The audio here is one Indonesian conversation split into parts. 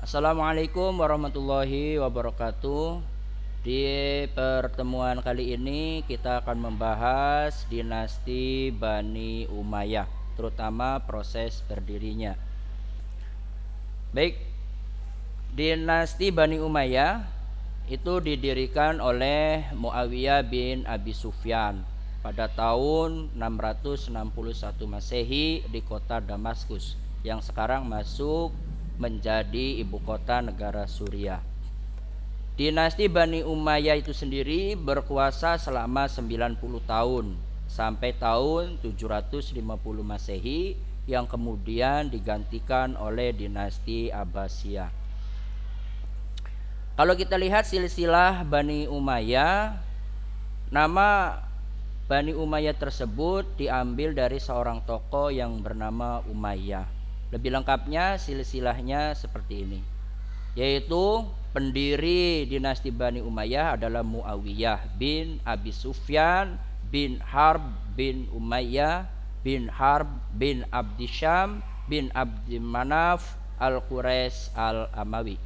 Assalamualaikum warahmatullahi wabarakatuh. Di pertemuan kali ini kita akan membahas dinasti Bani Umayyah, terutama proses berdirinya. Baik, dinasti Bani Umayyah itu didirikan oleh Muawiyah bin Abi Sufyan pada tahun 661 Masehi di kota Damaskus yang sekarang masuk menjadi ibu kota negara Suriah. Dinasti Bani Umayyah itu sendiri berkuasa selama 90 tahun sampai tahun 750 Masehi yang kemudian digantikan oleh dinasti Abbasiyah. Kalau kita lihat silsilah Bani Umayyah, nama Bani Umayyah tersebut diambil dari seorang tokoh yang bernama Umayyah. Lebih lengkapnya silsilahnya seperti ini, yaitu pendiri dinasti Bani Umayyah adalah Muawiyah bin Abi Sufyan bin Harb bin Umayyah bin Harb bin Abdisham bin Abdi Manaf al-Quraisy al-Amawi.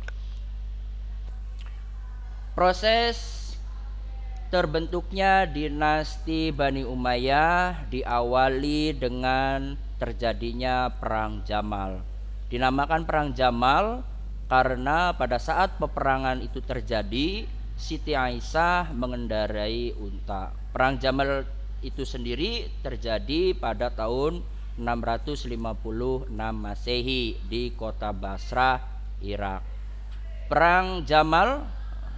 Proses terbentuknya dinasti Bani Umayyah diawali dengan terjadinya Perang Jamal. Dinamakan Perang Jamal karena pada saat peperangan itu terjadi, Siti Aisyah mengendarai unta. Perang Jamal itu sendiri terjadi pada tahun 656 Masehi di kota Basrah, Irak. Perang Jamal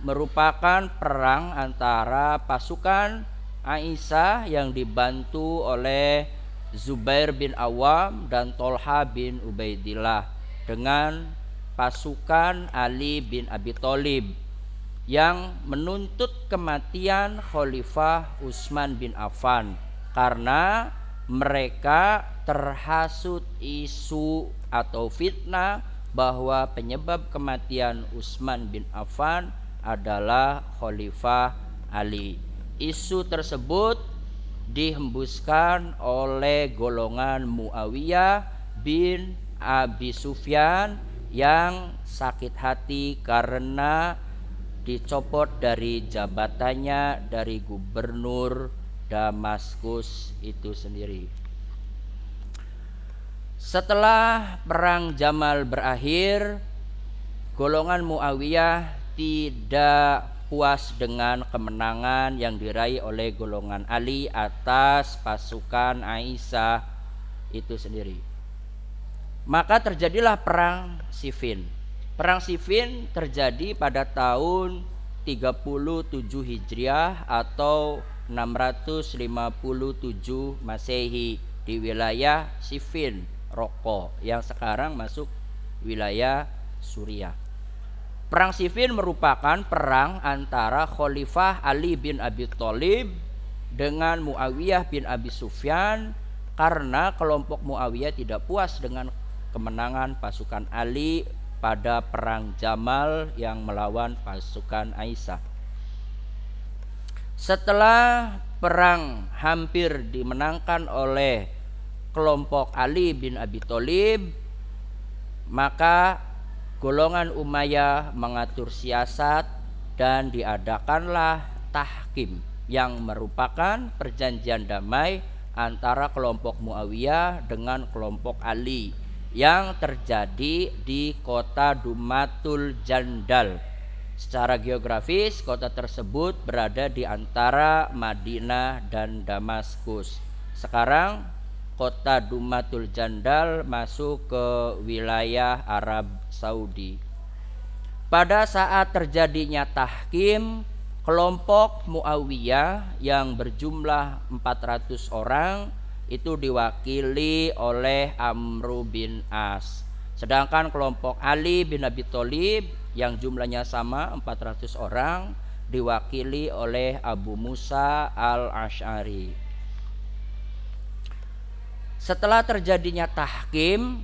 merupakan perang antara pasukan Aisyah yang dibantu oleh Zubair bin Awam dan Tolha bin Ubaidillah dengan pasukan Ali bin Abi Thalib yang menuntut kematian Khalifah Utsman bin Affan karena mereka terhasut isu atau fitnah bahwa penyebab kematian Utsman bin Affan adalah Khalifah Ali. Isu tersebut dihembuskan oleh golongan Muawiyah bin Abi Sufyan yang sakit hati karena dicopot dari jabatannya dari gubernur Damaskus itu sendiri. Setelah perang Jamal berakhir, golongan Muawiyah tidak puas dengan kemenangan yang diraih oleh golongan Ali atas pasukan Aisyah itu sendiri. Maka terjadilah perang Siffin. Perang Siffin terjadi pada tahun 37 Hijriah atau 657 Masehi di wilayah Siffin, Raqqa yang sekarang masuk wilayah Suriah. Perang Siffin merupakan perang antara Khalifah Ali bin Abi Thalib dengan Muawiyah bin Abi Sufyan karena kelompok Muawiyah tidak puas dengan kemenangan pasukan Ali pada perang Jamal yang melawan pasukan Aisyah. Setelah perang hampir dimenangkan oleh kelompok Ali bin Abi Thalib, maka golongan Umayyah mengatur siasat dan diadakanlah tahkim yang merupakan perjanjian damai antara kelompok Muawiyah dengan kelompok Ali yang terjadi di kota Dumatul Jandal. Secara geografis kota tersebut berada di antara Madinah dan Damaskus. Sekarang kota Dumatul Jandal masuk ke wilayah Arab Saudi. Pada saat terjadinya tahkim, kelompok Muawiyah yang berjumlah 400 orang itu diwakili oleh Amr bin As. Sedangkan kelompok Ali bin Abi Thalib yang jumlahnya sama 400 orang diwakili oleh Abu Musa al-Asy'ari. Setelah terjadinya tahkim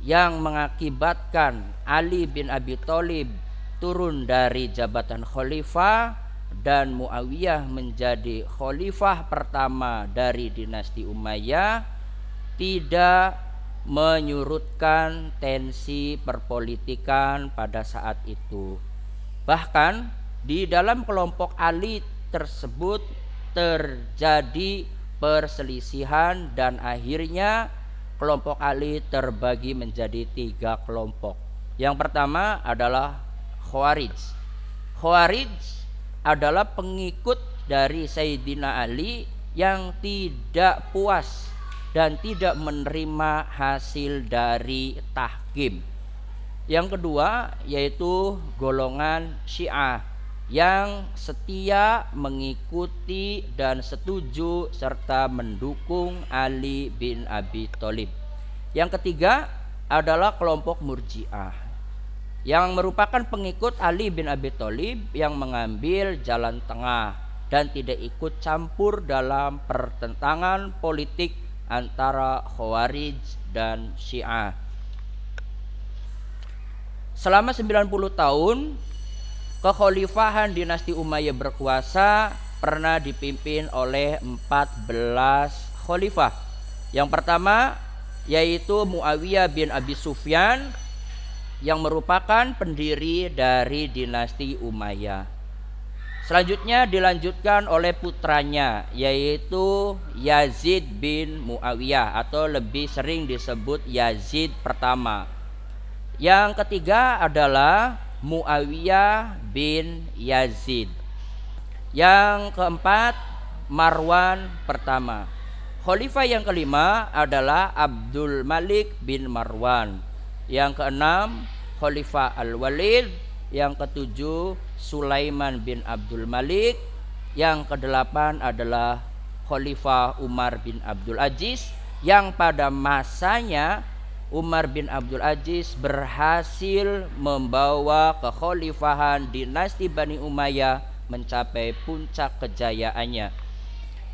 yang mengakibatkan Ali bin Abi Thalib turun dari jabatan khalifah dan Muawiyah menjadi khalifah pertama dari dinasti Umayyah, tidak menyurutkan tensi perpolitikan pada saat itu. Bahkan di dalam kelompok Ali tersebut terjadi perselisihan dan akhirnya kelompok Ali terbagi menjadi 3 kelompok. Yang pertama adalah Khawarij. Khawarij adalah pengikut dari Sayyidina Ali yang tidak puas dan tidak menerima hasil dari tahkim. Yang kedua yaitu golongan Syiah yang setia mengikuti dan setuju serta mendukung Ali bin Abi Thalib. Yang ketiga adalah kelompok Murji'ah yang merupakan pengikut Ali bin Abi Thalib yang mengambil jalan tengah dan tidak ikut campur dalam pertentangan politik antara Khawarij dan Syiah. Selama 90 tahun kekhalifahan dinasti Umayyah berkuasa pernah dipimpin oleh 14 khalifah. Yang pertama yaitu Muawiyah bin Abi Sufyan yang merupakan pendiri dari dinasti Umayyah. Selanjutnya dilanjutkan oleh putranya yaitu Yazid bin Muawiyah atau lebih sering disebut Yazid pertama. Yang ketiga adalah Muawiyah bin Yazid. Yang keempat Marwan pertama. Khalifah yang kelima adalah Abdul Malik bin Marwan. Yang keenam Khalifah Al-Walid. Yang ketujuh Sulaiman bin Abdul Malik. Yang kedelapan adalah Khalifah Umar bin Abdul Aziz, yang pada masanya Umar bin Abdul Aziz berhasil membawa kekhalifahan dinasti Bani Umayyah mencapai puncak kejayaannya.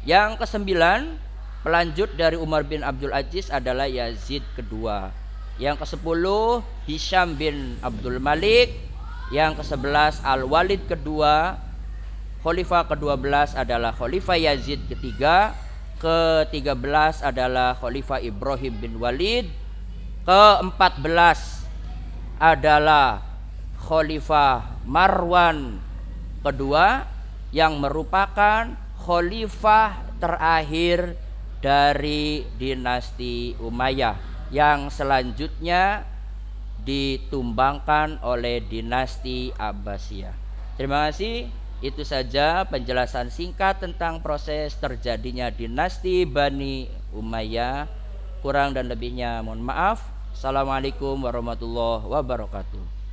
Yang kesembilan, pelanjut dari Umar bin Abdul Aziz adalah Yazid kedua. Yang kesepuluh, Hisham bin Abdul Malik. Yang ke-11 Al-Walid kedua. Khalifah ke-12 adalah Khalifah Yazid ketiga. Ke-13 adalah Khalifah Ibrahim bin Walid. Ke-14 adalah Khalifah Marwan kedua, yang merupakan khalifah terakhir dari dinasti Umayyah, yang selanjutnya ditumbangkan oleh dinasti Abbasiyah. Terima kasih. Itu saja penjelasan singkat tentang proses terjadinya dinasti Bani Umayyah. Kurang dan lebihnya mohon maaf. Assalamualaikum warahmatullahi wabarakatuh.